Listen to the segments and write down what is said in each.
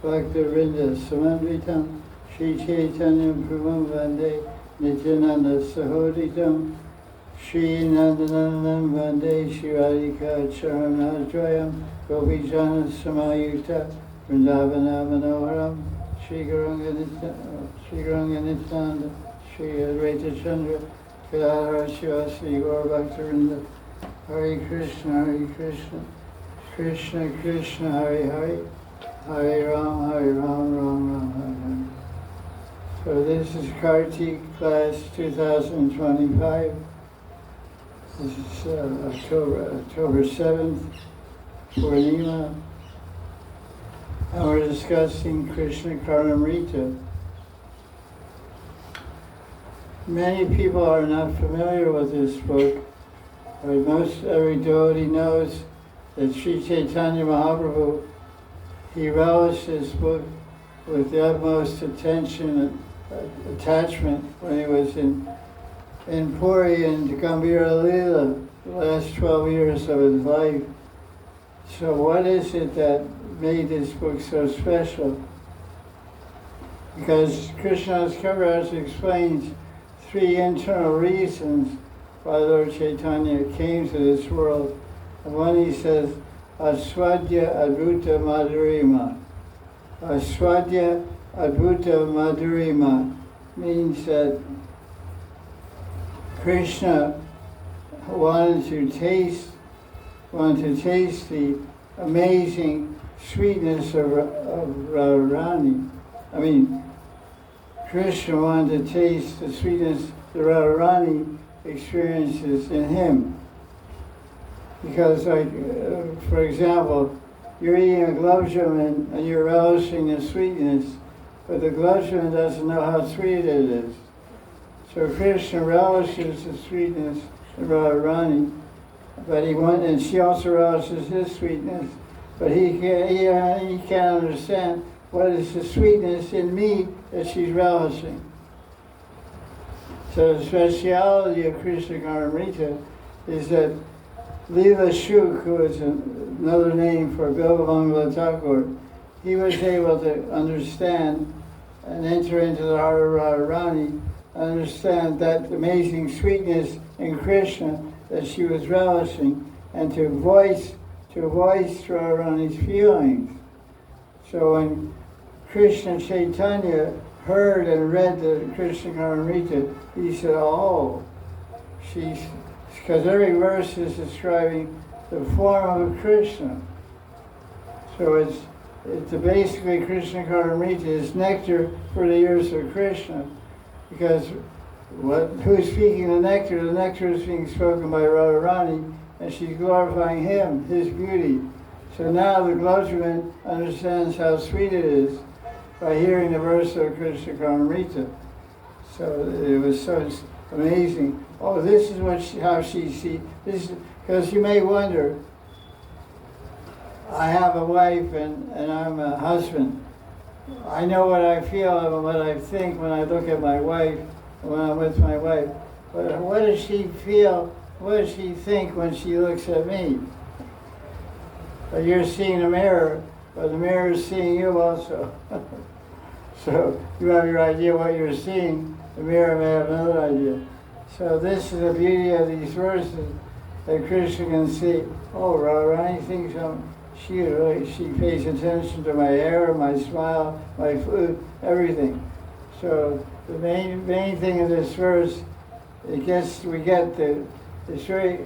Bhakta-vrinda Samandritam Shri Chaitanya Prabhum Vande Nityananda Sahoditam Shri Nandanandam Vande Shri Radhika Charanajayam Gopijana Samayukta Vrindavana Manoharam Shri Guranga Nityananda Shri Advaita Chandra Kadadhara Shivasri Gaur Bhakta-vrinda Hare Krishna Krishna Krishna Hare Hare Hare Ram, Ram Ram, Hare Hare. So this is Kartik class 2025. This is October 7th, Purnima. And we're discussing Krishna Karnamrita. Many people are not familiar with this book, but every devotee knows that Sri Chaitanya Mahaprabhu, he relished this book with the utmost attention and attachment when he was in Puri and Gambhira Leela, the last 12 years of his life. So what is it that made this book so special? Because Krishna's Kaviraj explains 3 internal reasons why Lord Chaitanya came to this world. And one, he says, Aswadya Adbhuta Madhurima. Aswadya Adbhuta Madhurima means that Krishna wanted to taste the amazing sweetness of Radharani. I mean, Krishna wanted to taste the sweetness that Radharani experiences in him. Because, like, for example, you're eating a gulab jamun and you're relishing the sweetness, but the gulab jamun doesn't know how sweet it is. So Krishna relishes the sweetness of Radharani, but and she also relishes his sweetness, but he can't understand what is the sweetness in me that she's relishing. So the speciality of Krishna Karnamrita is that Leela Shuk, who is another name for Bilbamangala Thakur, he was able to understand and enter into the heart of Radharani, understand that amazing sweetness in Krishna that she was relishing, and to voice Radharani's feelings. So when Krishna Chaitanya heard and read the Krishna Karnamrita, he said, oh, because every verse is describing the form of Krishna. So it's basically Krishna Karnamrita is nectar for the ears of Krishna. Because who's speaking the nectar? The nectar is being spoken by Radharani, and she's glorifying him, his beauty. So now the Goswami understands how sweet it is by hearing the verse of Krishna Karnamrita. So it was so amazing. Oh, this is how she sees this. Because you may wonder, I have a wife and I'm a husband. I know what I feel and what I think when I look at my wife, when I'm with my wife. But what does she feel? What does she think when she looks at me? But you're seeing a mirror, but the mirror is seeing you also. So you have your idea what you're seeing. The mirror may have another idea. So this is the beauty of these verses, that Krishna can see, oh, Radharani thinks she pays attention to my hair, my smile, my food, everything. So the main thing in this verse, it's very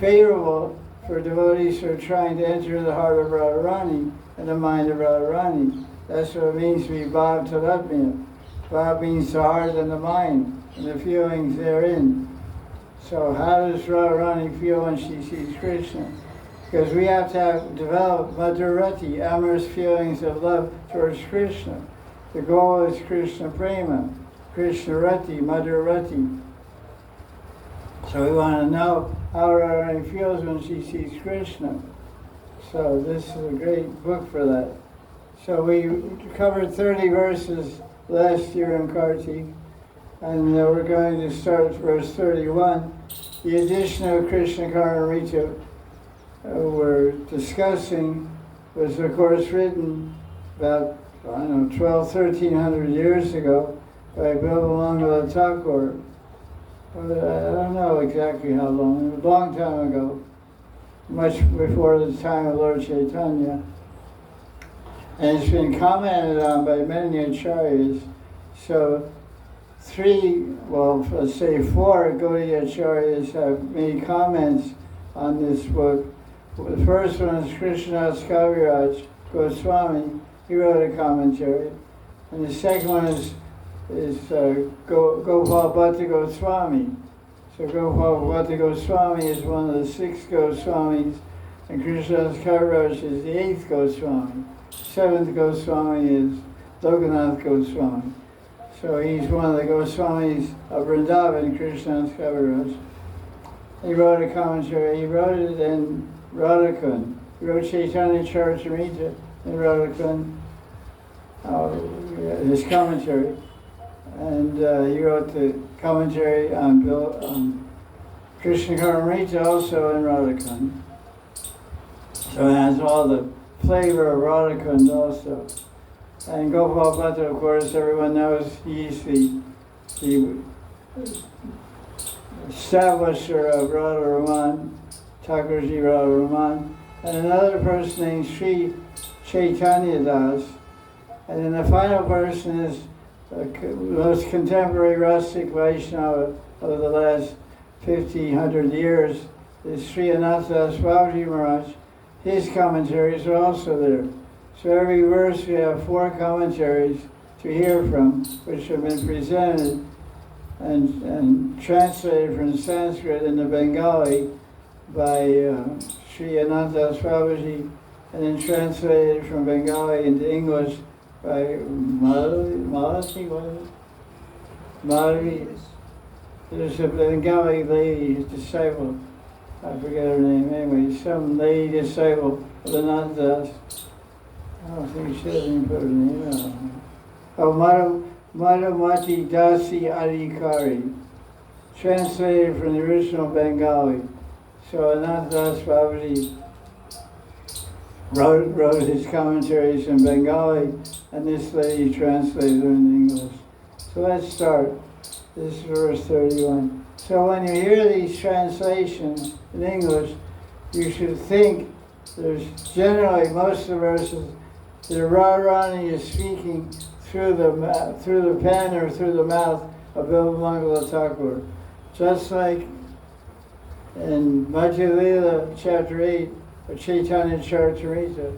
favorable for devotees who are trying to enter the heart of Radharani and the mind of Radharani. That's what it means to be Bhav Taratmya. Bhav means the heart and the mind, and the feelings therein. So how does Radharani feel when she sees Krishna? Because we have to develop madhurati, amorous feelings of love towards Krishna. The goal is Krishna prema, Krishna rati, madhurati. So we want to know how Radharani feels when she sees Krishna. So this is a great book for that. So we covered 30 verses last year in Kartik, and we're going to start verse 31. The edition of Krishna Karnamrita we're discussing was, of course, written about, I don't know, 1300 years ago by Bimal Thakur. But I don't know exactly how long, a long time ago, much before the time of Lord Chaitanya. And it's been commented on by many acharyas. So let's say four Gaudiya acharyas have made comments on this book. The first one is Krishnas Kaviraj Goswami. He wrote a commentary. And the second one is Gopal Bhatta Goswami. So Gopal Bhatta Goswami is one of the 6 Goswamis, and Krishnas Kaviraj is the 8th Goswami. 7th Goswami is Lokanath Goswami. So he's one of the Goswamis of Vrindavan, Krishnas Kaviraj. He wrote a commentary. He wrote it in Radhakund. He wrote Chaitanya Charitamrita in Radhakund, his commentary. And he wrote the commentary on KRISHNA KARNAMRITA also in Radhakund. So it has all the flavor of Radhakund also. And Gopal Bhatta, of course, everyone knows he's the establisher of Radha Raman, Thakurji Radha Raman. And another person named Sri Chaitanya Das. And then the final person is the most contemporary rustic Vaishnava of the last 1,500 years is Sri Ananta Babaji Maharaj. His commentaries are also there. So every verse we have 4 commentaries to hear from, which have been presented and translated from Sanskrit into Bengali by Sri Ananta Babaji, and then translated from Bengali into English by Mahanidhi. There's a Bengali lady, his disciple, I forget her name anyway, some lady disciple of Ananta. I don't think she doesn't put her name out. Oh, Madhumati Dasi Adhikari, translated from the original Bengali. So Ananta Babaji wrote his commentaries in Bengali, and this lady translated them in English. So let's start. This is verse 31. So when you hear these translations in English, you should think there's generally most of the verses that Radharani is speaking through the pen or through the mouth of Bimal Thakur. Just like in Madhya Lila, chapter 8, of Chaitanya Charitamrita.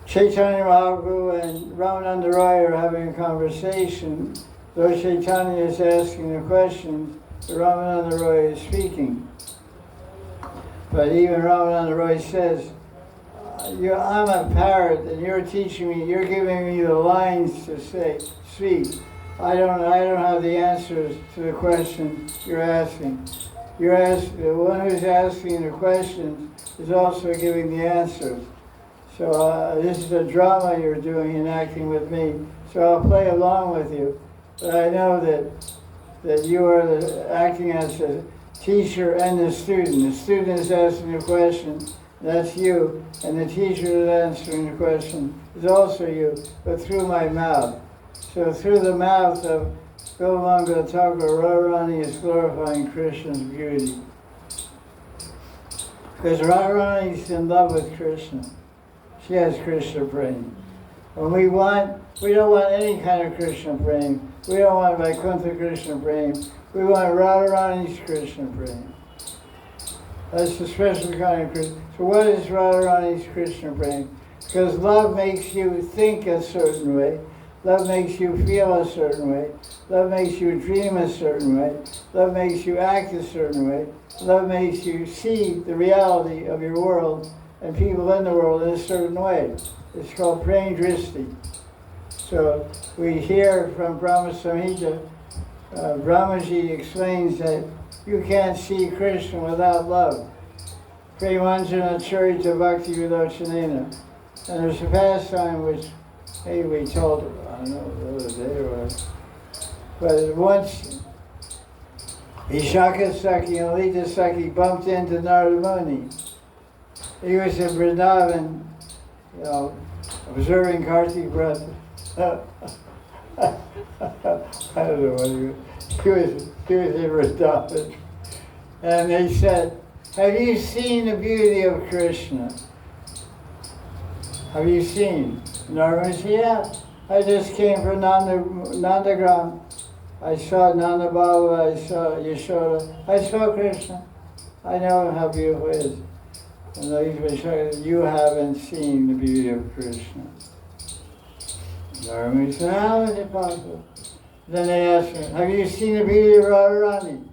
Chaitanya Mahaprabhu and Ramananda Roy are having a conversation. Though Chaitanya is asking the questions, Ramananda Roy is speaking. But even Ramananda Roy says, I'm a parrot and you're teaching me, you're giving me the lines to speak. I don't have the answers to the questions you're asking. The one who's asking the questions is also giving the answers. So this is a drama you're doing and acting with me. So I'll play along with you. But I know that you are acting as a teacher and the student. The student is asking the question, that's you. And the teacher is answering the question is also you, but through my mouth. So through the mouth of Bimal Thakur, Radharani is glorifying Krishna's beauty. Because Radharani is in love with Krishna. She has Krishna prema. When we don't want any kind of Krishna prema. We don't want Vaikuntha Krishna prema. We want Radharani's Krishna prema. That's a special kind of Krishna. So what is Radharani's Krishna prema? Because love makes you think a certain way. Love makes you feel a certain way. Love makes you dream a certain way. Love makes you act a certain way. Love makes you see the reality of your world and people in the world in a certain way. It's called prema dristi. So we hear from Brahma Samhita, Brahmaji explains that you can't see Krishna without love. Premanjana charita bhakti vilochanena. And there's a pastime which maybe we told, I don't know, the other day or whatever. But once Vishaka Saki and Lita Saki bumped into Narada Muni. He was in Vrindavan, observing Kartik Vrata. I don't know what he was in Vrindavan. And they said, have you seen the beauty of Krishna? Have you seen? Narmada said, yeah. I just came from Nandagram. I saw Nanda Baba, I saw Yashoda, I saw Krishna. I know how beautiful it is. And they said, you haven't seen the beauty of Krishna. Narmada said, how is it possible? Then they asked me, have you seen the beauty of Radharani?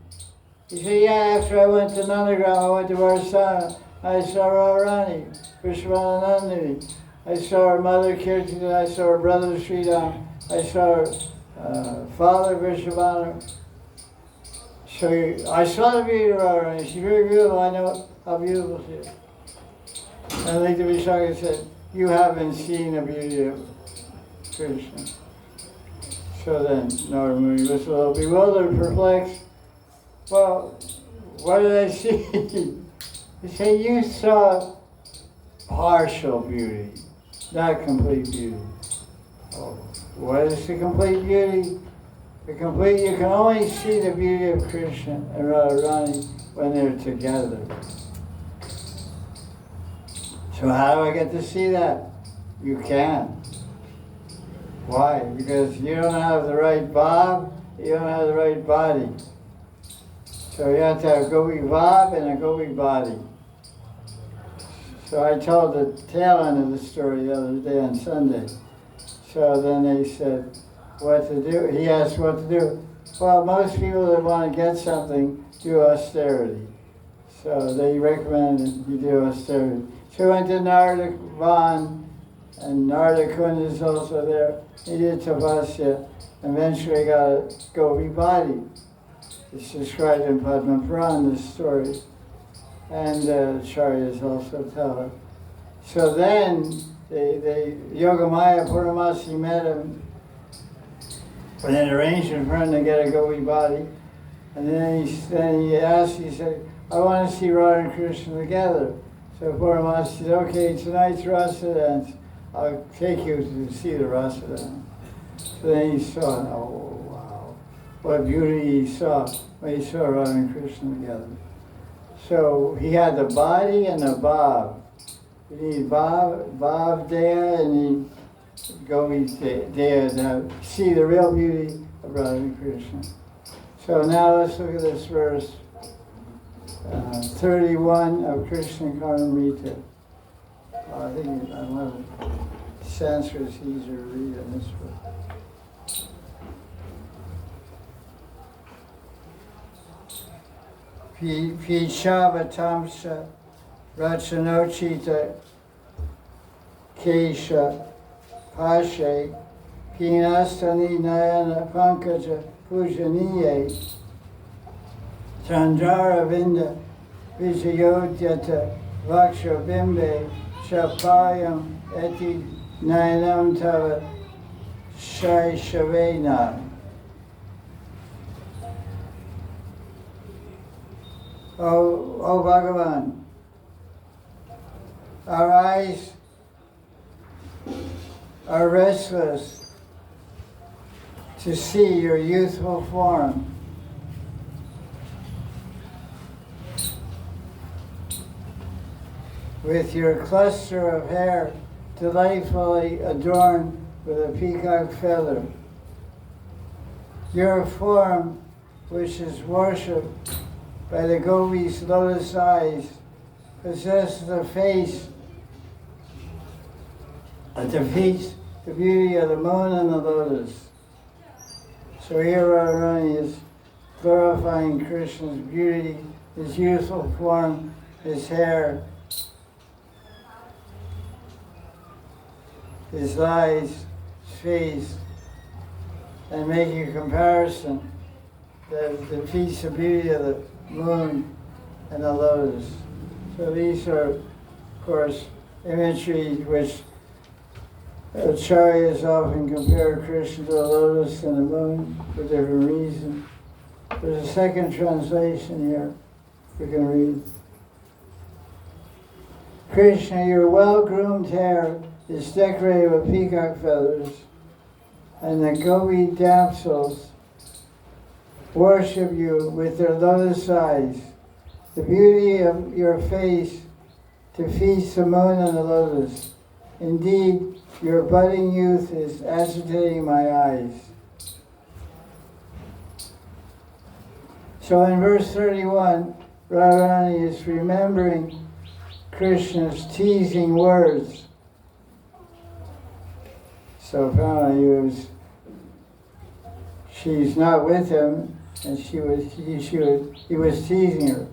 He said, yeah, after I went to Nandagram, I went to Varsana. I saw Radharani, Vishwananandini. I saw her mother Kirtan, I saw her brother Sridham, I saw her father Vrishabhanu. So I saw the beauty of Radharani. She's very beautiful, I know how beautiful she is. And Lita Vishaka said, you haven't seen the beauty of Krishna. So then Narada Muni was a little bewildered, perplexed. Well, what did I see? He said, you saw partial beauty, not complete beauty. Oh, what is the complete beauty? You can only see the beauty of Krishna and Radharani when they're together. So how do I get to see that? You can't. Why? Because you don't have the right bhav, you don't have the right body. So you have to have gopi bhav and a gopi body. So I told the tail end of the story the other day on Sunday. So then they said, what to do? He asked what to do. Well, most people that want to get something do austerity. So they recommended you do austerity. So we went to Narada Van, and Narada Kund is also there. He did tapasya, and eventually got a gopi body. It's described in Padma Puran, this story. And Acharyas also tell it. So then, Yogamaya Purnamasi met him with an arrangement for him to get a gopi body. And then he asked, he said, I want to see Radha and Krishna together. So Purnamasi said, okay, tonight's Rasa dance. I'll take you to see the Rasa dance. So then he saw, oh wow, what beauty he saw when he saw Radha and Krishna together. So he had the body and the bhav. You need bhav daya, and you gopi daya to see the real beauty of Radha and Krishna. So now let's look at this verse 31 of Krishna Karnamrita. I think I want Sanskrit is easier to read in this book. Pichavatamsa Rachanochita Kesha Pashe Pinastani Nayana Pankaja Pujaniye Chandara Vinda Vijayodyata Vaksha Bimbe Chapayam Eti Nayanam Tava Shai Shavena. Oh Bhagavan, our eyes are restless to see your youthful form. With your cluster of hair delightfully adorned with a peacock feather. Your form, which is worshipped by the gopis' lotus eyes, possesses a face that defeats the beauty of the moon and the lotus. So here Radharani is glorifying Krishna's beauty, his youthful form, his hair, his eyes, his face, and making a comparison that defeats the beauty of the moon and the lotus. So these are, of course, imagery which acharyas often compare Krishna to the lotus and the moon for different reasons. There's a second translation here we can read. Krishna, your well-groomed hair is decorated with peacock feathers, and the gopi damsels worship you with their lotus eyes. The beauty of your face defeats the moon and the lotus. Indeed, your budding youth is agitating my eyes. So in verse 31, Radharani is remembering Krishna's teasing words. So apparently she's not with him, and he was teasing her.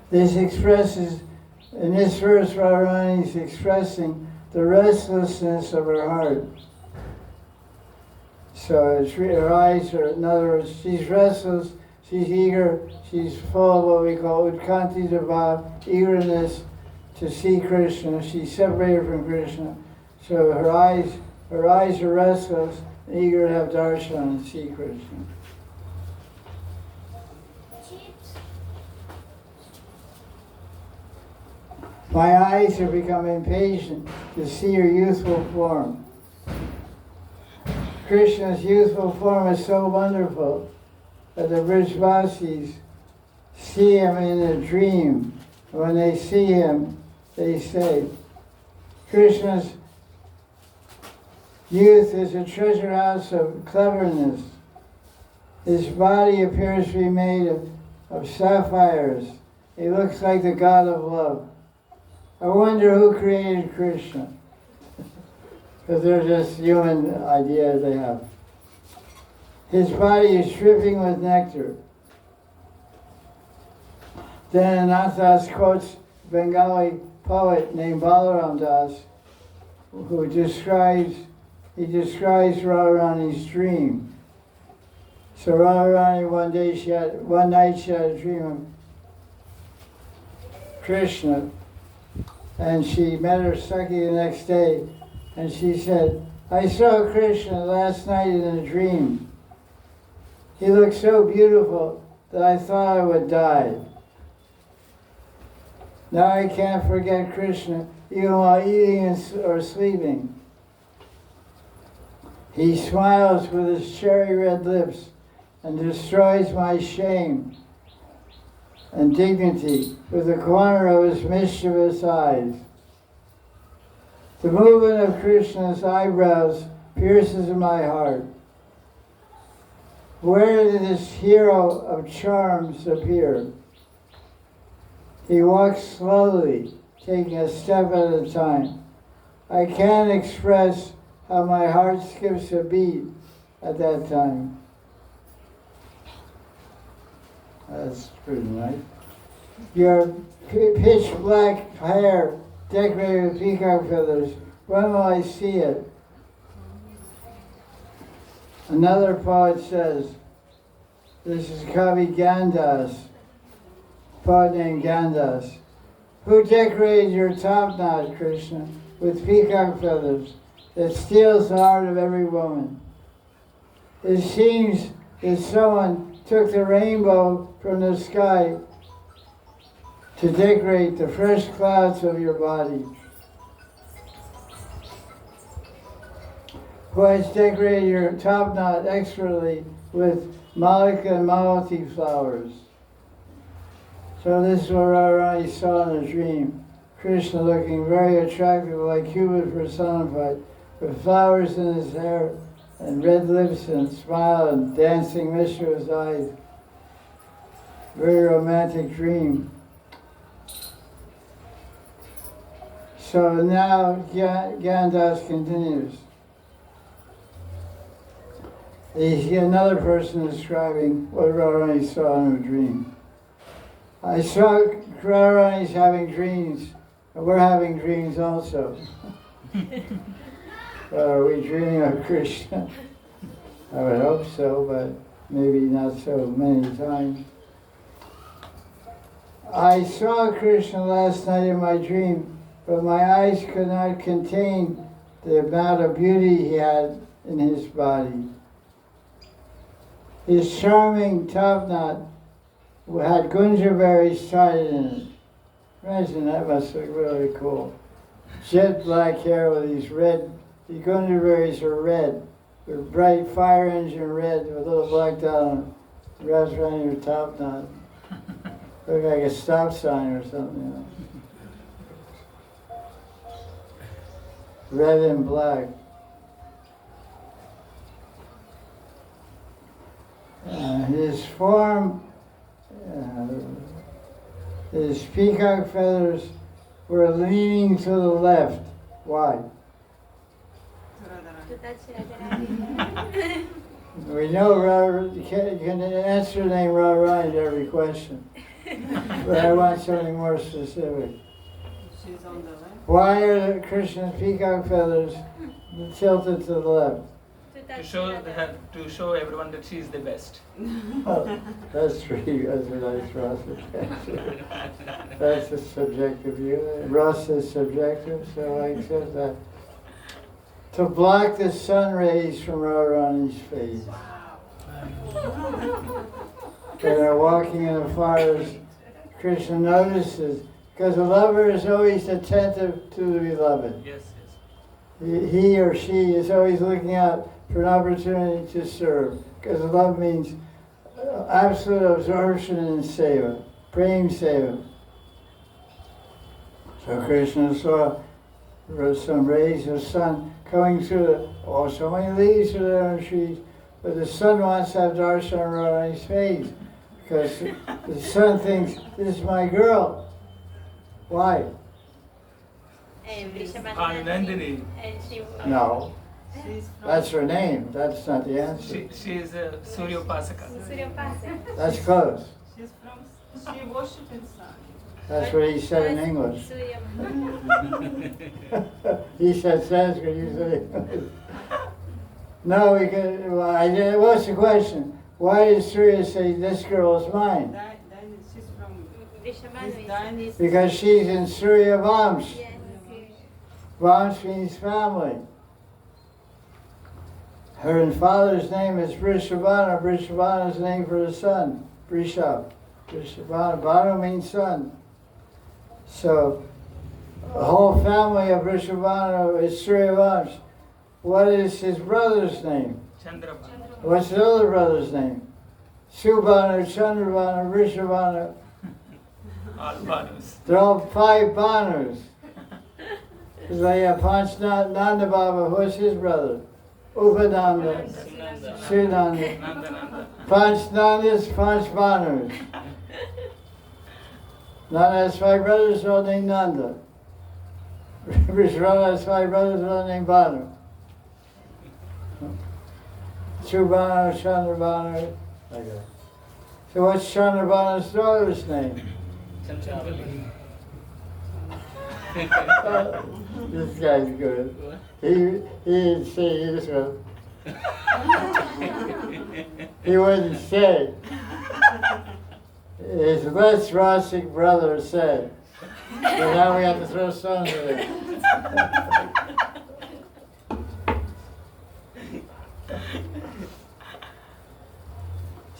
This expresses, in this verse, Radharani is expressing the restlessness of her heart. So her eyes are, in other words, she's restless, she's eager, she's full of what we call utkanti dava, eagerness to see Krishna. She's separated from Krishna. So her eyes are restless, eager to have darshan and see Krishna. My eyes have become impatient to see your youthful form. Krishna's youthful form is so wonderful that the Brijvasis see him in a dream. When they see him, they say, Krishna's youth is a treasure house of cleverness. His body appears to be made of sapphires. He looks like the god of love. I wonder who created Krishna. Because they're just human ideas they have. His body is dripping with nectar. Then Ananta quotes a Bengali poet named Balaram Das, who describes Radharani's dream. So Radharani one night she had a dream of Krishna, and she met her Saki the next day, and she said, I saw Krishna last night in a dream. He looked so beautiful that I thought I would die. Now I can't forget Krishna even while eating or sleeping. He smiles with his cherry red lips and destroys my shame and dignity with the corner of his mischievous eyes. The movement of Krishna's eyebrows pierces my heart. Where did this hero of charms appear? He walks slowly, taking a step at a time. I can't express how my heart skips a beat at that time. That's pretty nice. Your pitch black hair decorated with peacock feathers. When will I see it? Another poet says, this is Kavi Gandas, poet named Gandas. Who decorated your top knot, Krishna, with peacock feathers that steals the heart of every woman? It seems that someone took the rainbow from the sky to decorate the fresh clouds of your body. Who has decorated your top knot expertly with Malika and Malati flowers. So this is what Radharani saw in a dream. Krishna looking very attractive like Cupid personified, with flowers in his hair and red lips and smile and dancing mischievous eyes. Very romantic dream. So now Gandas continues. Another person describing what Radharani saw in her dream. I saw Radharani's having dreams, and we're having dreams also. Are we dreaming of Krishna? I would hope so, but maybe not so many times. I saw Krishna last night in my dream, but my eyes could not contain the amount of beauty he had in his body. His charming top knot had gunja berries tied in it. Imagine, that must look really cool. jet black hair with these red, the gunderberries are red, with bright fire engine red with a little black dot on it. Wraps around your top knot. Look like a stop sign or something, you know. Red and black. His form, his peacock feathers were leaning to the left. Why? We know you can answer the name Radharani to every question, but I want something more specific. She's on the left. Why are Krishna's peacock feathers tilted to the left? To show everyone that she is the best. Oh, that's a nice Rasa answer. That's a subjective view. Rasa is subjective, so I accept that. To block the sun rays from Radharani's face. When they're walking in the forest, Krishna notices, because the lover is always attentive to the beloved. Yes. He or she is always looking out for an opportunity to serve, because love means absolute absorption in seva, prem seva. So Krishna saw some rays of sun coming through so many leaves are there on the trees, but the sun wants to have darshan on his face, because the sun thinks, this is my girl. Why? Mahanidhi. No. That's her name. That's not the answer. She is a Suryopasaka. That's close. She worships in sun. That's what he said in English. He said Sanskrit, you said English. No, what's the question? Why did Surya say, this girl is mine? She's from Because she's in Surya Vamsh. Vamsh means family. Her father's name is Vrishabhana. Vrishabhana is the name for the son. Vrishab. Vrishabhana. Bhanu means son. So, the whole family of Vrishabhana is Surya Vamsh. What is his brother's name? Chandrabhana. What's the other brother's name? Subhana, Chandrabhana, Vrishabhana. All Bhanus. They're all 5 Bhanus. Because they have Nanda Baba, who's his brother? Upananda, Sunanda. Panch Nandas, Panch Bhanus. Nanda has 5 brothers, all named Nanda. Vishwanath has 5 brothers, all named Bhanu. Subhana, Chandrabhana, like that. So what's Chandrabhana's daughter's name? This guy's good. He didn't say, he just went. He wouldn't say. His less Rasic brother said. So now we have to throw stones at him.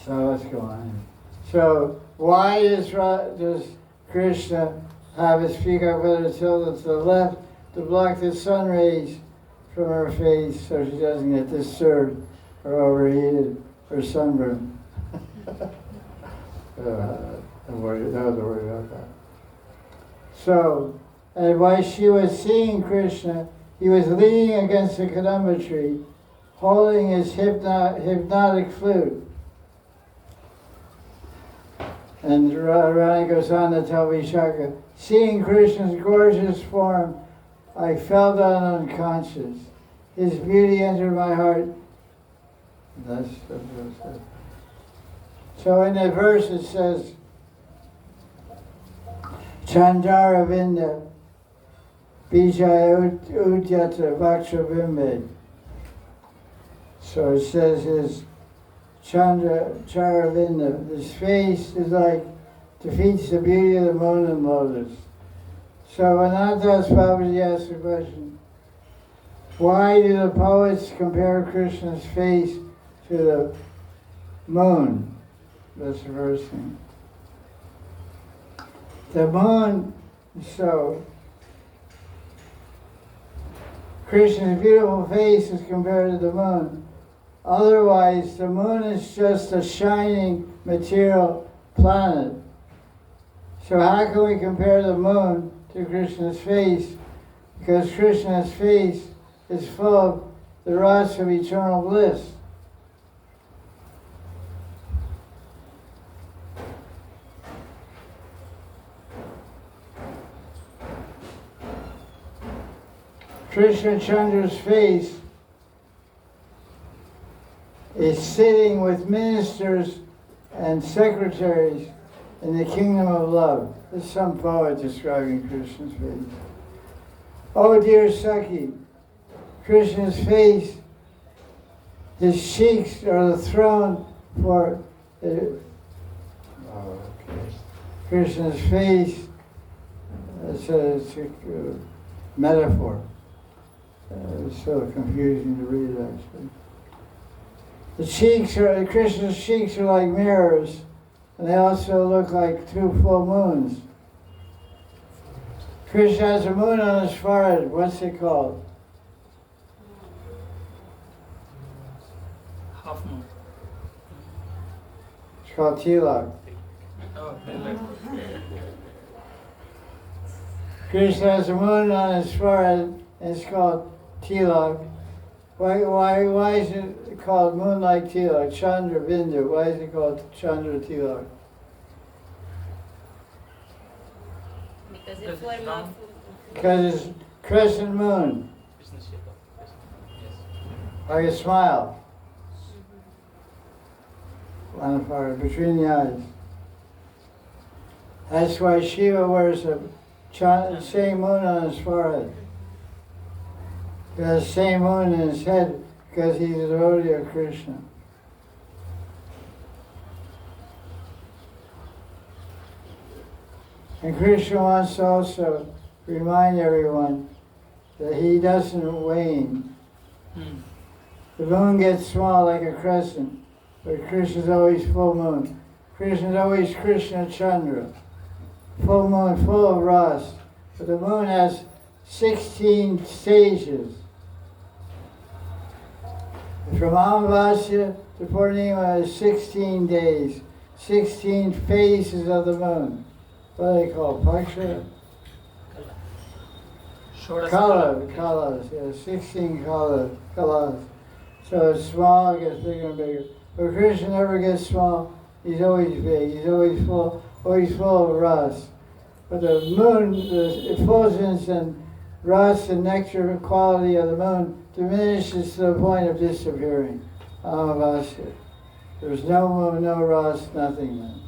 So let's go on. So why does Krishna have his peacock feathers tilted to the left to block the sun rays from her face so she doesn't get disturbed or overheated or sunburned? Don't worry about that. So, and while she was seeing Krishna, he was leaning against a kadamba tree, holding his hypnotic flute. And Radharani goes on to tell Vishaka, seeing Krishna's gorgeous form, I fell down unconscious. His beauty entered my heart. That's the verse. So in that verse it says, Chandara Vinda Bijaya Udyata Vakshabimbe. So it says his Charavinda, his face is like, defeats the beauty of the moon and lotus. So Ananta Babaji asked the question, why do the poets compare Krishna's face to the moon? That's the first thing. The moon, so Krishna's beautiful face is compared to the moon. Otherwise, the moon is just a shining material planet. So how can we compare the moon to Krishna's face? Because Krishna's face is full of the rasa of eternal bliss. Krishna Chandra's face is sitting with ministers and secretaries in the kingdom of love. This is some poet describing Krishna's face. Oh dear Sakhi, Krishna's face, his cheeks are the throne for Krishna's face. It's a metaphor. It's so confusing to read, actually. The cheeks are, Krishna's cheeks are like mirrors, and they also look like two full moons. Krishna has a moon on his forehead. What's it called? Half moon. It's called tilak. Oh, tilak. Krishna has a moon on his forehead, and it's called tilak. Why is it called moon-like tilak? Chandra Bindu. Why is it called Chandra tilak? Because it forms of... Because it's crescent moon, like a smile on the forehead, between the eyes. That's why Shiva wears a same moon on his forehead. He has the same moon in his head because he's a devotee of Krishna. And Krishna wants to also remind everyone that he doesn't wane. The moon gets small like a crescent, but Krishna's always full moon. Krishna's always Krishna Chandra. Full moon, full of ras. But the moon has 16 stages. From Amavasya to Purnima is 16 days, 16 phases of the moon. What do they call it? Paksha? Kalas, yeah, 16 kalas. So it's small, it gets bigger and bigger. But Krishna never gets small, he's always big, he's always full of ras. But the moon, the effulgence and ras and nectar quality of the moon diminishes to the point of disappearing. Amavasya. There's no moon, no ras, nothing then.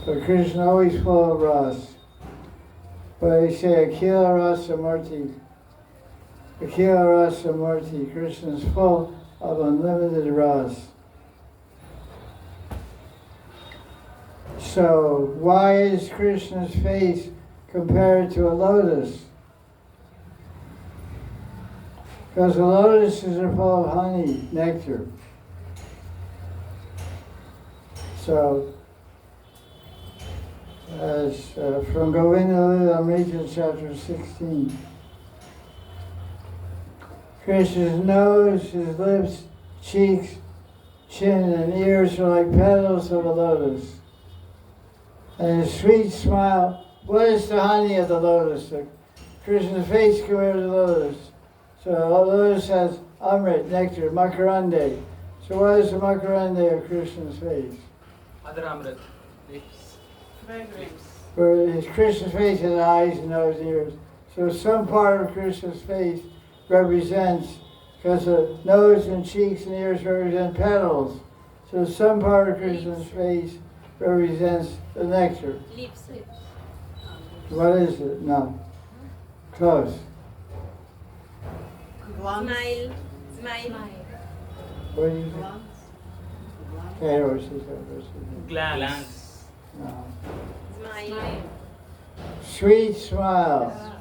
But Krishna always full of ras. But they say Akila Rasa Murti. Akila Rasa Murti. Krishna is full of unlimited ras. So why is Krishna's face compared to a lotus? Because the lotuses are full of honey, nectar. So, as from Govinda Lila Amrita, chapter 16, Krishna's nose, his lips, cheeks, chin, and ears are like petals of a lotus. And his sweet smile, what is the honey of the lotus? Krishna's face compared to the lotus. So a lotus has amrit, nectar, makarande. So what is the makarande of Krishna's face? Other amrit. Lips. Fragrance. Where his Krishna's face has eyes, nose, and ears. So some part of Krishna's face represents, because the nose and cheeks and ears represent petals. So some part of Krishna's face represents the nectar. Lips. What is it? No. Close. Glance. Smile. What do you think? Glance. Kairos is that. Glance. No. Smile. Sweet smile.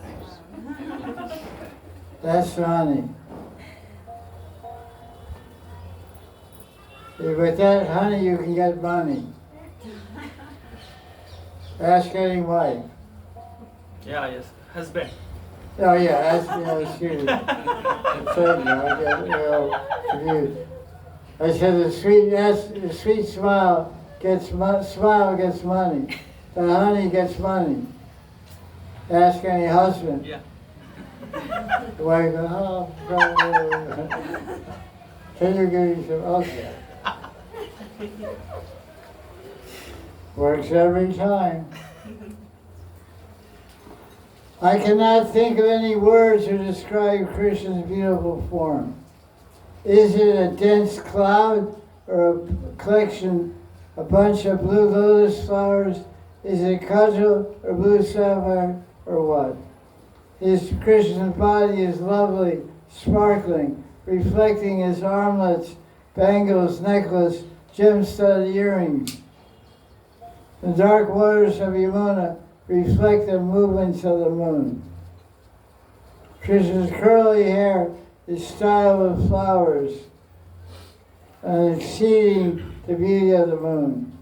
That's honey. With that honey you can get money. Ask any wife. Yeah, yes. Husband. Oh yeah, that's excuse me. I told you, I got confused. I said the sweet smile gets money. The honey gets money. Ask any husband. Yeah. The wife goes, oh, can you give me some? Okay. Works every time. I cannot think of any words to describe Krishna's beautiful form. Is it a dense cloud or a collection, a bunch of blue lotus flowers? Is it cudgel or blue sapphire or what? Krishna's body is lovely, sparkling, reflecting his armlets, bangles, necklace, gem-studded earrings. The dark waters of Yamuna reflect the movements of the moon. Krishna's curly hair is styled with flowers and exceeding the beauty of the moon.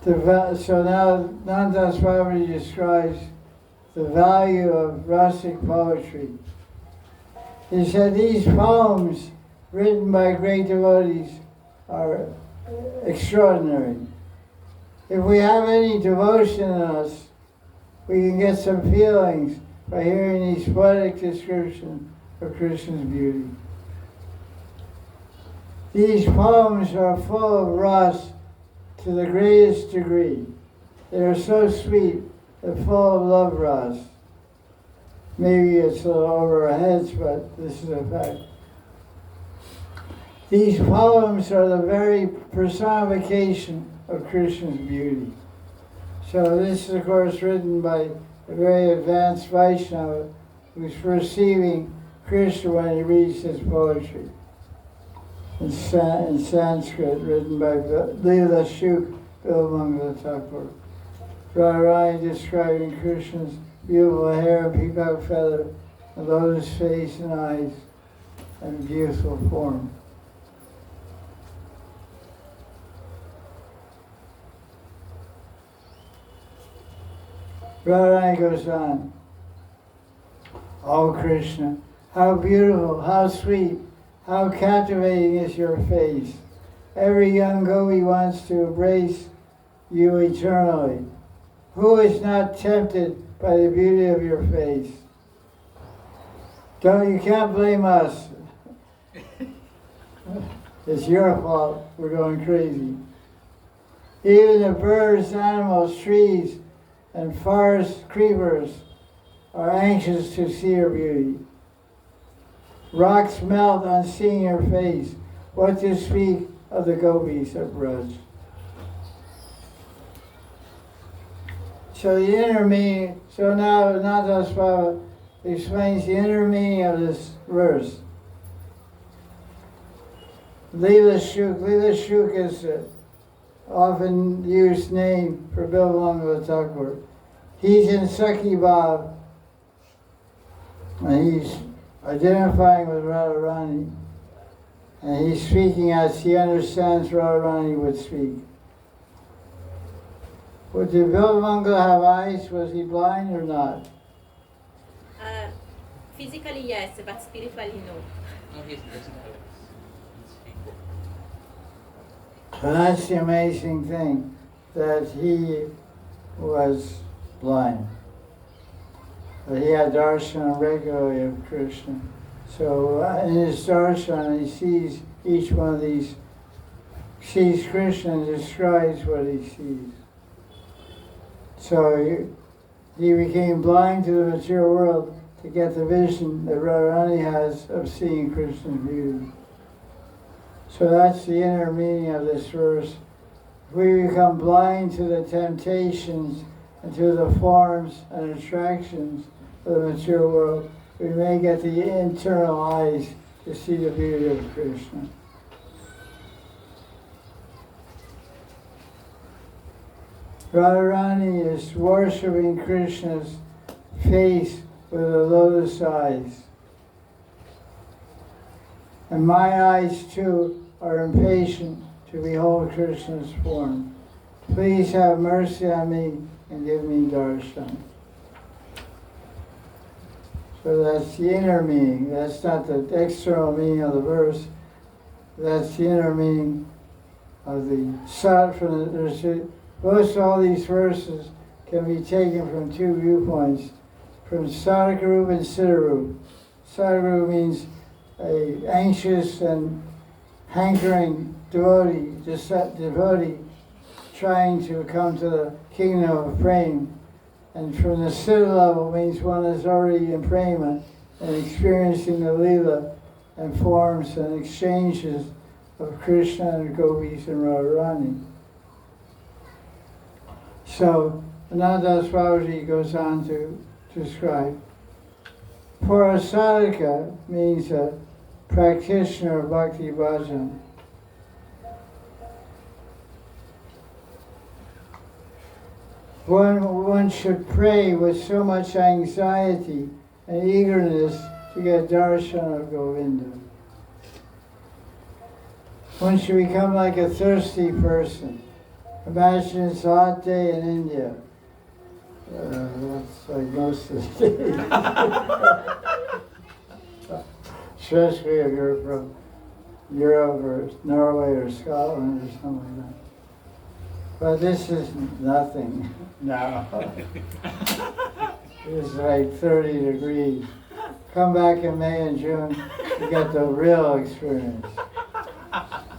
So now Nandas Babaji describes the value of rasic poetry. He said these poems written by great devotees are extraordinary. If we have any devotion in us, we can get some feelings by hearing these poetic descriptions of Krishna's beauty. These poems are full of ras to the greatest degree. They are so sweet and full of love ras. Maybe it's a little over our heads, but this is a fact. These poems are the very personification of Krishna's beauty. So this is, of course, written by a very advanced Vaishnava who's perceiving Krishna when he reads his poetry. In Sanskrit, written by Leela Shuk Bilmangala Thakur. Radharani describing Krishna's beautiful hair and peacock feather, and lotus face and eyes, and beautiful form. Radharani goes on. Oh Krishna, how beautiful, how sweet, how captivating is your face. Every young gopi wants to embrace you eternally. Who is not tempted by the beauty of your face? You can't blame us. It's your fault. We're going crazy. Even the birds, animals, trees, and forest creepers are anxious to see your beauty. Rocks melt on seeing your face. What to speak of the gopis of Braj? So the inner meaning, so now Nandas Baba explains the inner meaning of this verse. Leela Shuk is an often used name for Bilmangala Thakur. He's in Sakhi Bhav, and he's identifying with Radharani, and he's speaking as he understands Radharani would speak. Did Bilmangala have eyes? Was he blind or not? Physically, yes, but spiritually, no. No, he doesn't have it. So that's the amazing thing, that he was blind. But he had darshan regularly of Krishna. So in his darshan, he sees each one of these, sees Krishna and describes what he sees. So he became blind to the material world to get the vision that Radharani has of seeing Krishna's beauty. So that's the inner meaning of this verse. If we become blind to the temptations and to the forms and attractions of the material world, we may get the internal eyes to see the beauty of Krishna. Radharani is worshipping Krishna's face with the lotus eyes. And my eyes too are impatient to behold Krishna's form. Please have mercy on me and give me darshan. So that's the inner meaning. That's not the external meaning of the verse. That's the inner meaning of the most all these verses can be taken from two viewpoints, from Sadhakarup and Siddharup. Sadhakarup means a anxious and hankering devotee trying to come to the kingdom of prema. And from the Siddha level means one is already in prema and experiencing the lila and forms and exchanges of Krishna and gopis and Radharani. So Ananta Babaji goes on to describe. For a sadhaka means a practitioner of bhakti bhajan. One should pray with so much anxiety and eagerness to get darshan of Govinda. One should become like a thirsty person. Imagine it's a hot day in India. That's like most of the days. Especially if you're from Europe or Norway or Scotland or something like that. But this is nothing now. It's like 30 degrees. Come back in May and June, you get the real experience.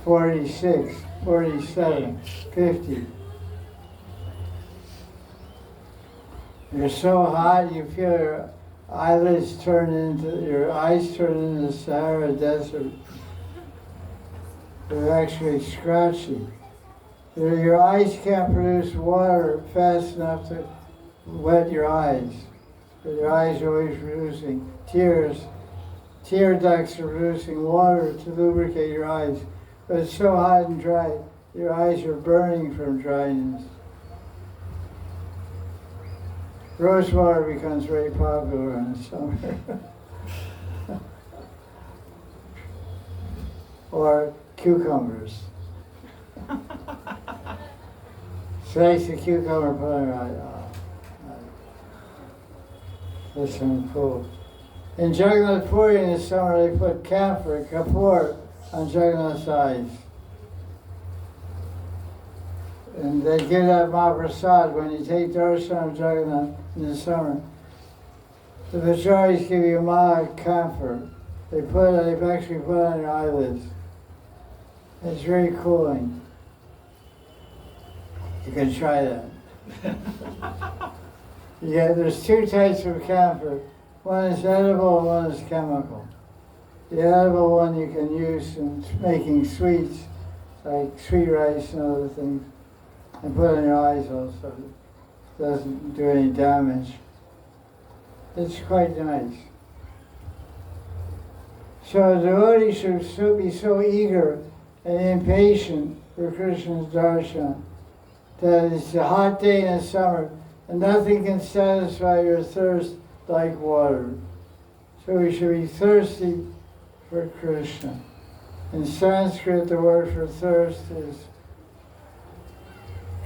46, 47, 50. You're so hot, you feel your eyes turn into Sahara Desert. They're actually scratchy. Your eyes can't produce water fast enough to wet your eyes. But your eyes are always producing tears. Tear ducts are producing water to lubricate your eyes. But it's so hot and dry, your eyes are burning from dryness. Rose water becomes very popular in the summer. Or cucumbers. Slice a cucumber, put on your eye. Listen, cool. In Jagannath Puri in the summer, they put camphor, kapoor, on Jagannath's eyes. And they give that Mahaprasad when you take darshan of Jagannath in the summer. The Vacharis give you Maha camphor. They've actually put it on your eyelids. It's very cooling. You can try that. Yeah, there's two types of camphor. One is edible and one is chemical. The edible one you can use in making sweets, like sweet rice and other things, and put on your eyes also. It doesn't do any damage. It's quite nice. So a devotee should be so eager and impatient for Krishna's darshan that it's a hot day in the summer and nothing can satisfy your thirst like water. So we should be thirsty for Krishna. In Sanskrit, the word for thirst is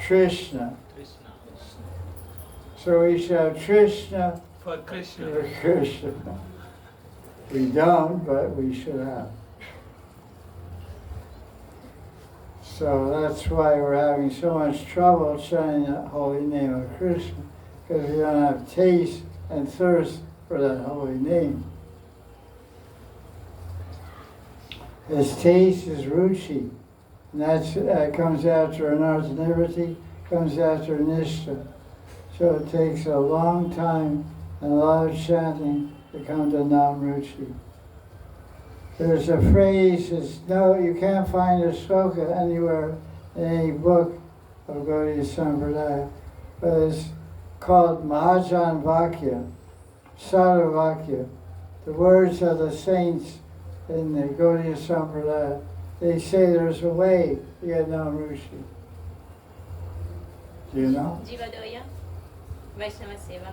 Trishna. So we should have Trishna For Krishna. for Krishna. We don't, but we should have. So that's why we're having so much trouble chanting the holy name of Krishna, because we don't have taste and thirst for that holy name. His taste is ruchi, and that comes after anartha-nivritti, comes after nishta. So it takes a long time and a lot of chanting to come to nam-ruchi. There's a phrase, you can't find a sloka anywhere in any book of Gaudiya Sampradaya, but it's called Mahajan Vakya, Sadhu Vakya. The words of the saints in the Gaudiya Sampradaya, they say there's a way to get nam-ruchi. Do you know? Jivadoya, Vaishnava Seva.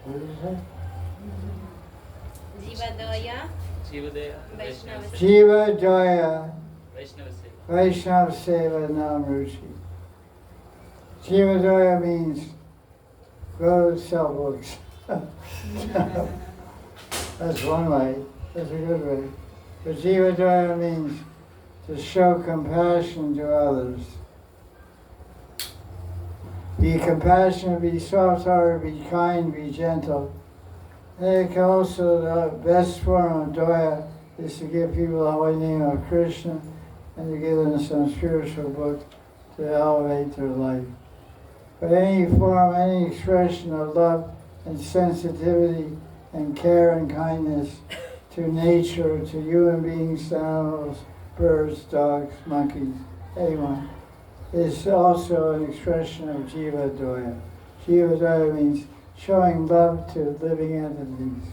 What did you say? Jivadoya, Jivadaya, Vaishnava Seva. Jiva Doya Vaishnava Seva. Vaishnava Seva nam-ruchi. Jiva Doya means go sell books. That's one way. That's a good way. But Jiva Daya means to show compassion to others. Be compassionate, be soft-hearted, be kind, be gentle. And also the best form of Daya is to give people the holy name of Krishna and to give them some spiritual book to elevate their life. But any form, any expression of love and sensitivity and care and kindness to nature, to human beings, animals, birds, dogs, monkeys, anyone, is also an expression of Jiva Daya. Jiva Daya means showing love to living entities.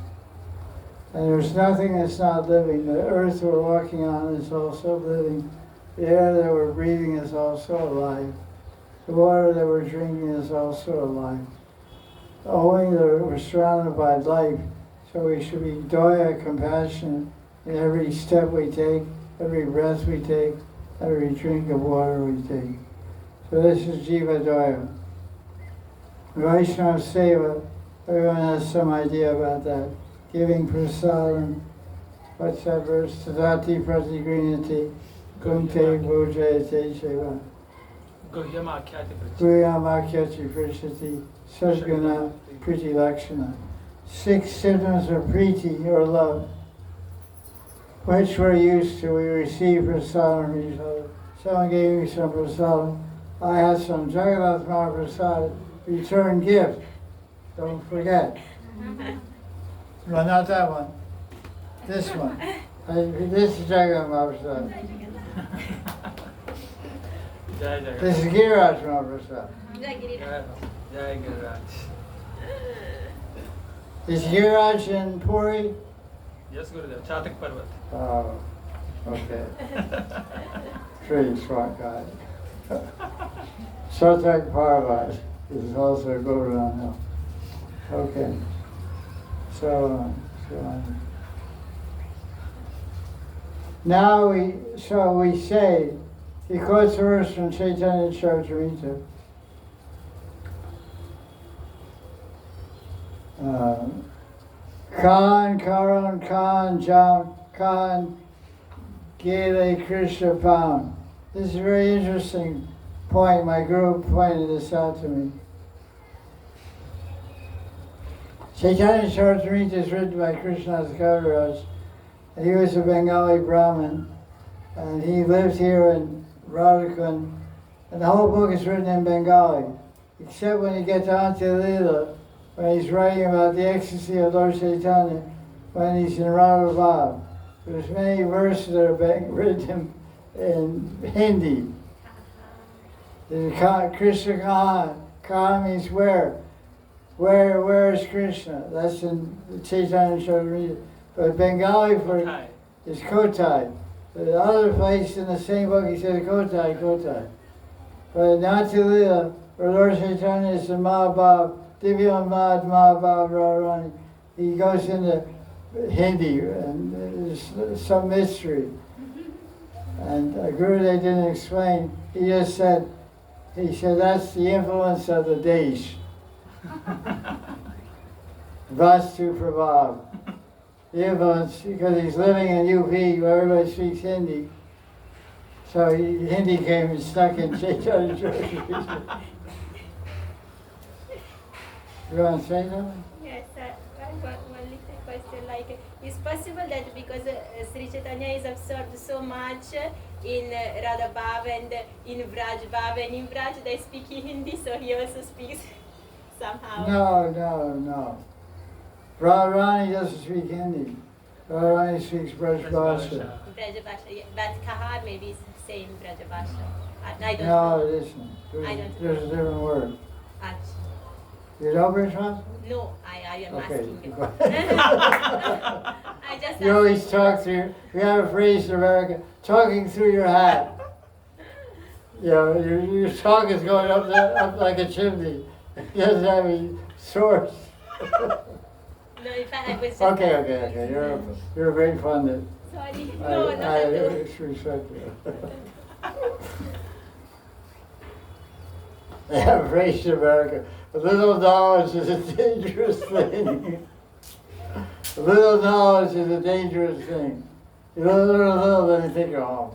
And there's nothing that's not living. The earth we're walking on is also living. The air that we're breathing is also alive. The water that we're drinking is also alive. Owing that we're surrounded by life, so we should be Daya, compassionate in every step we take, every breath we take, every drink of water we take. So this is Jiva Daya. Vaishnava Seva, everyone has some idea about that. Giving prasadam, what's that verse? Tadati pratigrinati, gunte bhojayate seva. Guyamakyati prishati, sajgana priti lakshana. 6 symptoms of priti, or love, which we're used to. We receive prasadam from each other. Someone gave me some prasadam. I had some Jagannath Mahaprasad, return gift. Don't forget. No, not that one. This one. This is Jagannath Mahaprasad. This is Giriraj Mahaprasad. Jai Giriraj. Is Giriraj in Puri? Yes, Gurudev. Chatak Parvat. Oh, okay. Pretty smart guy. Satak Parvat is also Govardhan Hill. Okay. So now we say, he quotes a verse from Chaitanya Charitamrita. Khan, Karan, Khan, Jam, Khan, Gele, Krishna, Pound. This is a very interesting point. My group pointed this out to me. Chaitanya Charitamrita is written by Krishnas Kaviraj. He was a Bengali Brahmin, and he lived here in Radhakund, and the whole book is written in Bengali, except when you get to Anta Lila, when he's writing about the ecstasy of Lord Chaitanya, when he's in Radha Bhav. There's many verses that are being written in Hindi. Krishna Kahan. Kahan means where. Where is Krishna? That's in Chaitanya Charitamrita. But Bengali for is Kotai. But the other place in the same book he says Kotai, Kotai. But not to Lila, where Lord Chaitanya is the Mahabhav, Divya Mad Mahabhav Radharani. He goes into Hindi and there's some mystery. And Gurudev didn't explain. He just said, that's the influence of the Desh. Vastu Prabhav. The influence, because he's living in UP where everybody speaks Hindi. So Hindi came and stuck in Chaitanya Charitamrita. You want to say something? Yes, sir. One little question. Like, is possible that because Sri Chaitanya is absorbed so much in Radha Bhav and in Vraj Bhav, and in Vraj they speak Hindi, so he also speaks somehow? No. Radharani doesn't speak Hindi. Radharani speaks Braj Bhasha. Braj Bhasha, yeah. But Kahar maybe is same Braj Bhasha. I don't No, know. it isn't. There's a different word. Achha. You know Braj Bhasha? No, I am Okay. asking. I just You always talk through, we have a phrase in America, talking through your hat. You know, your talk is going up like a chimney. It doesn't have any source. No, in fact, I was just Okay. You're very pundit. Sorry. I No, not at all. respect you. They have race in America. A little knowledge is a dangerous thing. A little knowledge is a dangerous thing. You learn a little, then you think, oh,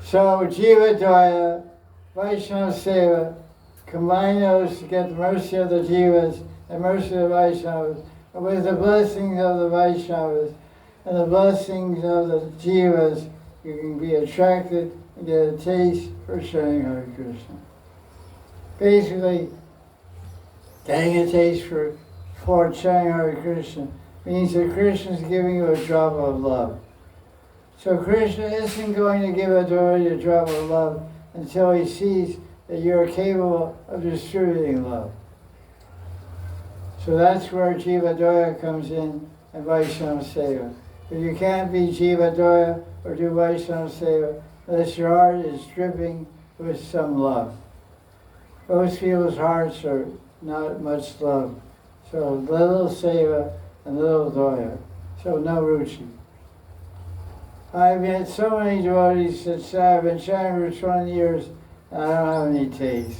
so Jiva Dvaya, Vaishnava Seva, combine those to get the mercy of the Jivas and mercy of the Vaishnavas, and with the blessings of the Vaishnavas and the blessings of the Jivas, you can be attracted and get a taste for sharing Hare Krishna. Basically, getting a taste for sharing Hare Krishna means that Krishna is giving you a drop of love. So Krishna isn't going to give a devotee a drop of love until he sees that you're capable of distributing love. So that's where Jiva Dvaya comes in and Vaishnava Seva. But you can't be Jiva Dvaya or do Vaishnava Seva unless your heart is dripping with some love. Most people's hearts are not much love. So little Seva and little Dvaya. So no Ruchi. I've met so many devotees that say, I've been chanting for 20 years and I don't have any taste.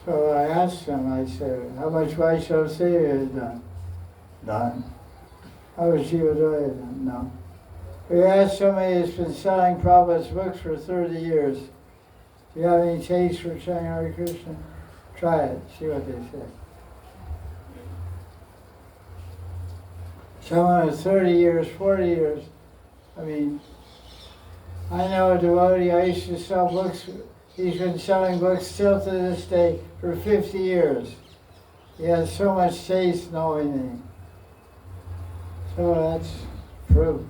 So I asked them, I said, how much Vaishnava Seva have you done? None. How much Jiva Dvaya done? No. We asked somebody who's been selling Prabhupada's books for 30 years, do you have any taste for chanting Hare Krishna? Try it, see what they say. Someone with 30 years, 40 years, I mean, I know a devotee, I used to sell books, he's been selling books still to this day for 50 years. He has so much taste knowing me. So that's proof.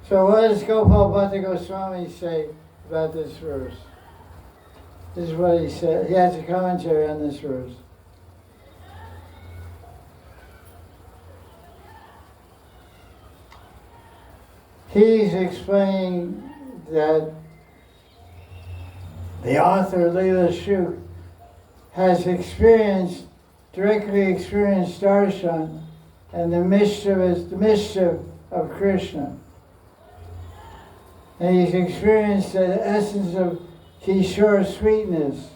So what does Gopal Bhatta Goswami say about this verse? This is what he said. He has a commentary on this verse. He's explaining that the author, Leela Shuk, has directly experienced darshan and the mischief of Krishna. And he's experienced the essence of Kishore sweetness.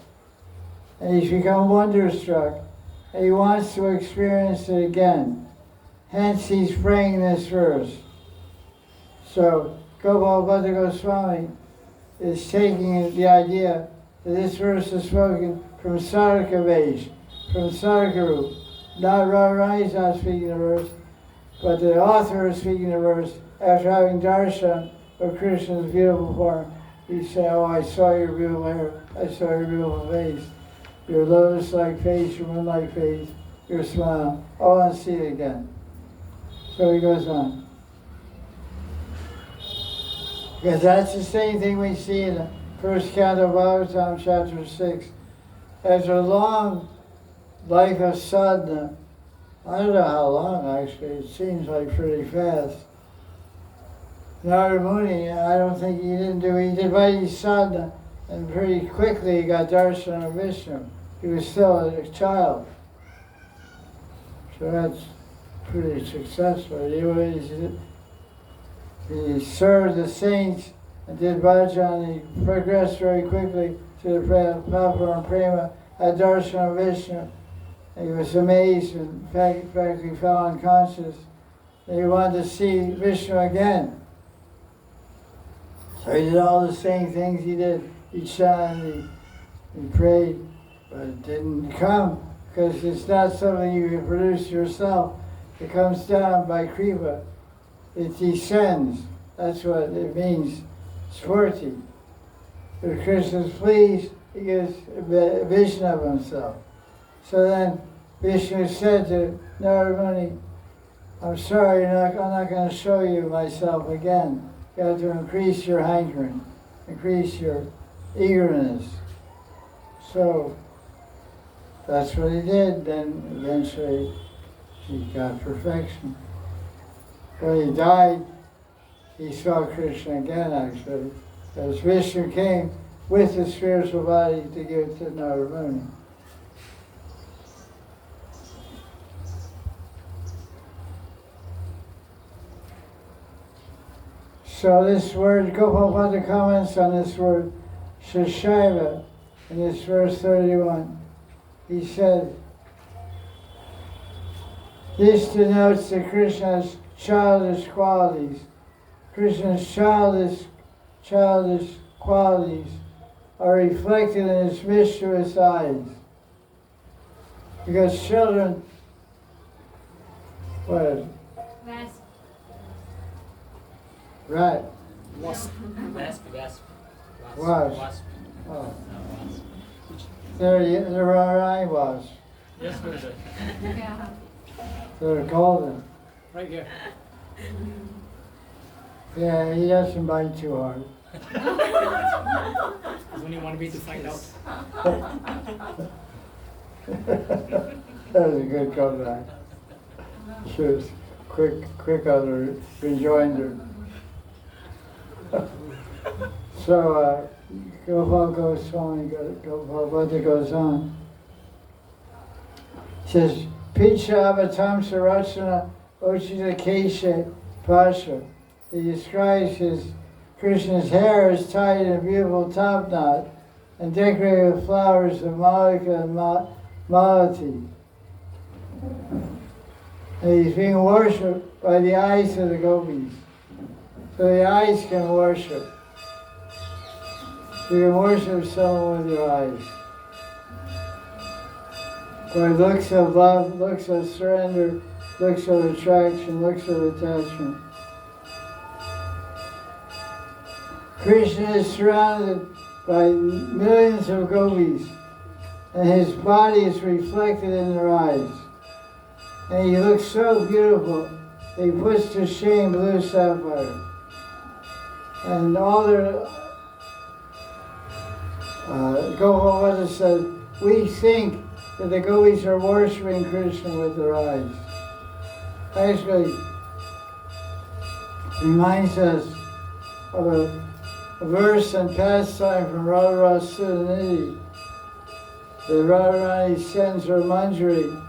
And he's become wonderstruck. And he wants to experience it again. Hence he's praying this verse. So Gopal Bhatta Goswami is taking the idea that this verse is spoken from Sadhaka Vesh, from Sadhaka Rup. Not Radharani is not speaking the verse, but the author is speaking the verse after having darshan of Krishna's beautiful form. He said, oh, I saw your beautiful hair, I saw your beautiful face, your lotus-like face, your moon-like face, your smile. Oh, I want to see it again. So he goes on. Because that's the same thing we see in the first canto of Bhagavatam, chapter 6. After a long life of sadhana, I don't know how long actually, it seems like pretty fast. Narada Muni, I don't think he did Vaidhi sadhana, and pretty quickly he got darshan of Vishnu. He was still a child. So that's pretty successful. He served the saints and did bhajan. He progressed very quickly to the Papa and Prema, had darshan of Vishnu. And he was amazed and practically fell unconscious. And he wanted to see Vishnu again. So he did all the same things he did each time. He prayed, but it didn't come because it's not something you can produce yourself. It comes down by kripa. It descends. That's what it means. Swarti. If Krishna is pleased, he gives a vision of himself. So then Vishnu said to Narada Muni, I'm sorry, I'm not going to show you myself again. You have to increase your hankering, increase your eagerness. So that's what he did. Then eventually he got perfection. When he died, he saw Krishna again actually. As Vishnu came with the spiritual body to give to Narada Muni. So this word, Gopal comments on this word, Shashaiva, in this verse 31. He said, this denotes the Krishna's childish qualities. Krishna's childish qualities are reflected in his mischievous eyes. Because children, what is it? Rat. Wasp. Wasp. Wasp. Oh. They're our eye wasps. Yes, Guruji. Yeah. They're golden. Right here. Yeah, he doesn't bite too hard. Because when you want me to find out. That was a good comeback. Sure, quick other rejoinder. So, Gopal Goswami, Gopal Bhatta goes on. He says, Picha Avatam Sarachana Ochita Keshe Pasha. He describes Krishna's hair is tied in a beautiful top knot and decorated with flowers of Malika and Malati. And he's being worshipped by the eyes of the gopis. So the eyes can worship. You can worship someone with your eyes. By looks of love, looks of surrender, looks of attraction, looks of attachment. Krishna is surrounded by millions of gopis, and his body is reflected in their eyes. And he looks so beautiful, he puts to shame blue sapphire. And all their Gopal Bhatta said, we think that the gopis are worshiping Krishna with their eyes. Actually, reminds us of a verse and pastime from Radharani Sudhanidhi. The Radharani sends her Manjari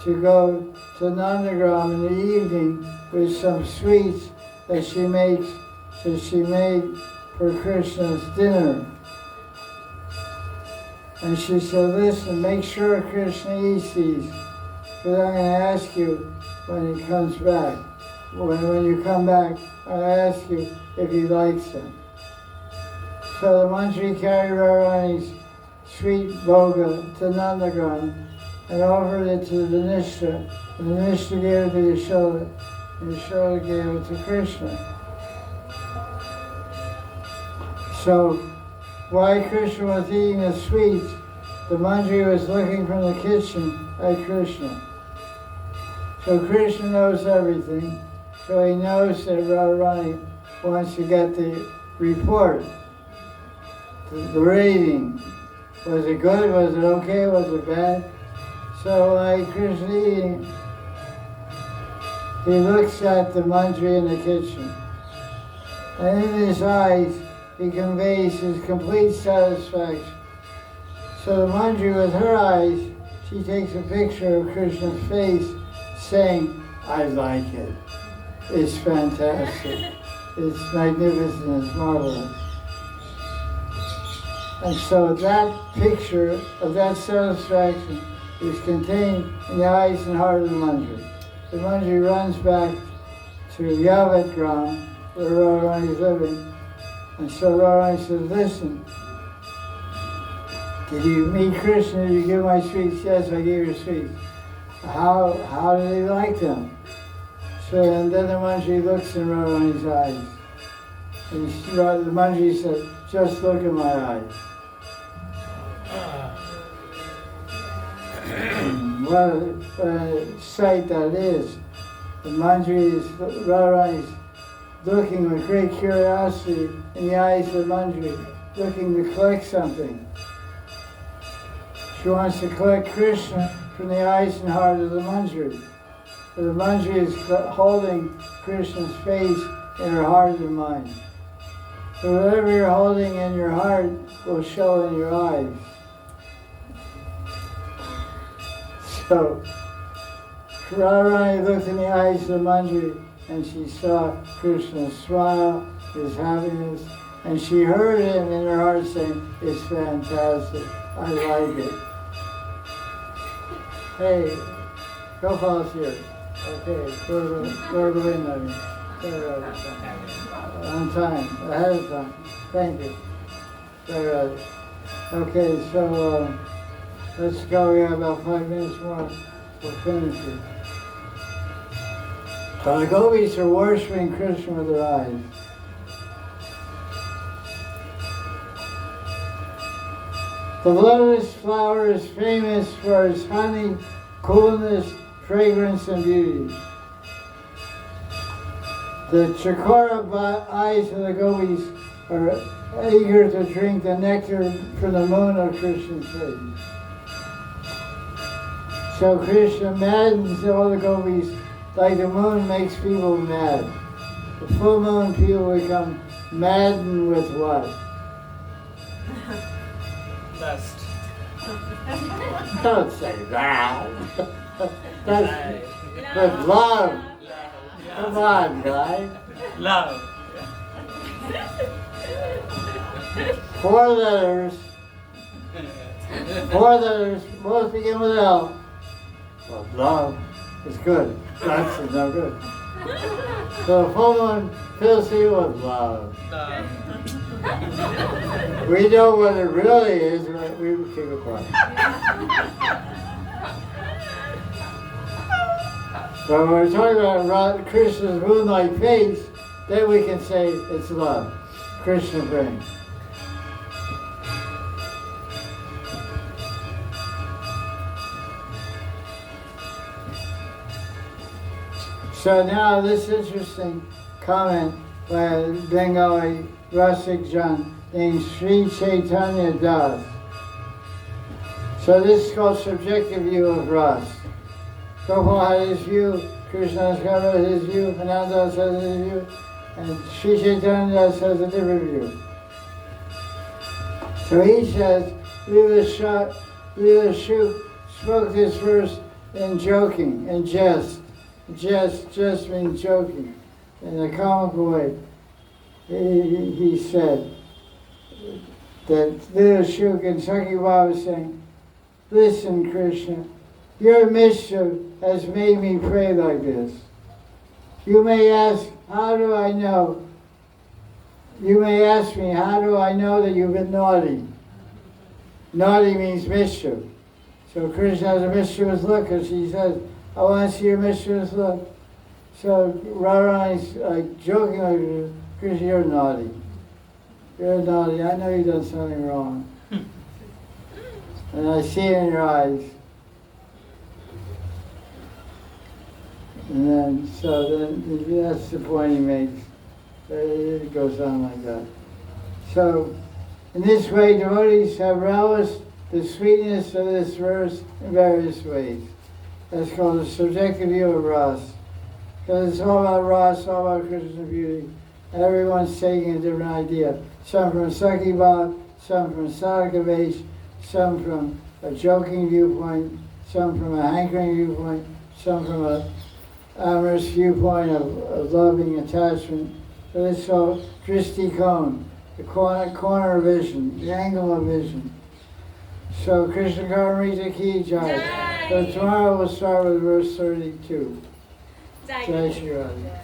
to go to Nandagram in the evening with some sweets that she made for Krishna's dinner. And she said, listen, make sure Krishna eats these, because I'm going to ask you when he comes back. When you come back, I'll ask you if he likes them. So the Manjari carried Radharani's sweet bhoga to Nandagram and offered it to the Nishta. And the Nishta gave it to Yashoda, and Yashoda gave it to Krishna. So, while Krishna was eating the sweets, the Manjari was looking from the kitchen at Krishna. So Krishna knows everything, so he knows that Radharani wants to get the report, the rating. Was it good? Was it okay? Was it bad? So while Krishna eating, he looks at the Manjari in the kitchen. And in his eyes, he conveys his complete satisfaction. So the Manjari, with her eyes, she takes a picture of Krishna's face, saying, I like it. It's fantastic. It's magnificent. It's marvelous. And so that picture of that satisfaction is contained in the eyes and heart of the Manjari. The Manjari runs back to Yavatgram, where Radharani is living. And so Radharani says, listen, did you meet Krishna? Did you give my sweets? Yes, I gave you sweets. How did he like them? So, and then the Manjari looks in Radharani's eyes. And the Manjari said, just look at my eyes. What a sight that is. The Manjari Radharani's looking with great curiosity in the eyes of the Manjari, looking to collect something. She wants to collect Krishna from the eyes and heart of the Manjari. So the Manjari is holding Krishna's face in her heart and mind. So whatever you're holding in your heart will show in your eyes. So Radharani looked in the eyes of the Manjari and she saw Krishna's smile, his happiness. And she heard him in her heart saying, it's fantastic, I like it. Hey, Gopal's here. Okay, go to the window. On time, ahead of time. Thank you. Very right. Okay, so let's go. We have about 5 minutes more. We'll finish it. So the gopis are worshiping Krishna with their eyes. The lotus flower is famous for its honey, coolness, fragrance, and beauty. The chakora eyes of the gopis are eager to drink the nectar from the moon of Krishna's face. So Krishna maddens all the gopis like the moon makes people mad. The full moon people become maddened with what? Lust. Don't say that. That's with love. Come on, guys. Love. 4 letters. 4 letters. Both begin with L. Well, love is good. Lust is no good. So the full moon fills you with love. We know what it really is, but we keep it quiet. But when we're talking about Krishna's moon-like face, then we can say it's love. Krishna brings. So now this interesting comment by a Bengali Rasik Jan named Sri Chaitanya Das. So this is called subjective view of Ras. Gopal had his view, Krishna has his view, Ananta has his view, and Sri Chaitanya Das has a different view. So he says, Leela Shuk spoke this verse in joking, in jest. Just means joking. In a comical way, he said that Leela Shuk and Saki Baba was saying, listen, Krishna, your mischief has made me pray like this. You may ask, how do I know? You may ask me, how do I know that you've been naughty? Naughty means mischief. So Krishna has a mischievous look, as he says, I want to see your mischievous look. So Radharani's like joking like, Krishna, you're naughty. You're naughty. I know you've done something wrong. And I see it in your eyes. And then, so then that's the point he makes. It goes on like that. So, in this way, devotees have relished the sweetness of this verse in various ways. That's called the subjective view of Ras. Because it's all about Ras, all about Krishna's beauty. Everyone's taking a different idea. Some from Saki Bhav, some from Sadhaka, some from a joking viewpoint, some from a hankering viewpoint, some from a amorous viewpoint of loving attachment. So this is called Dristi Kone, the corner of vision, the angle of vision. So Krishna Karnamrita Ki Jai. So tomorrow we'll start with verse 32. Jai Sri Radhe.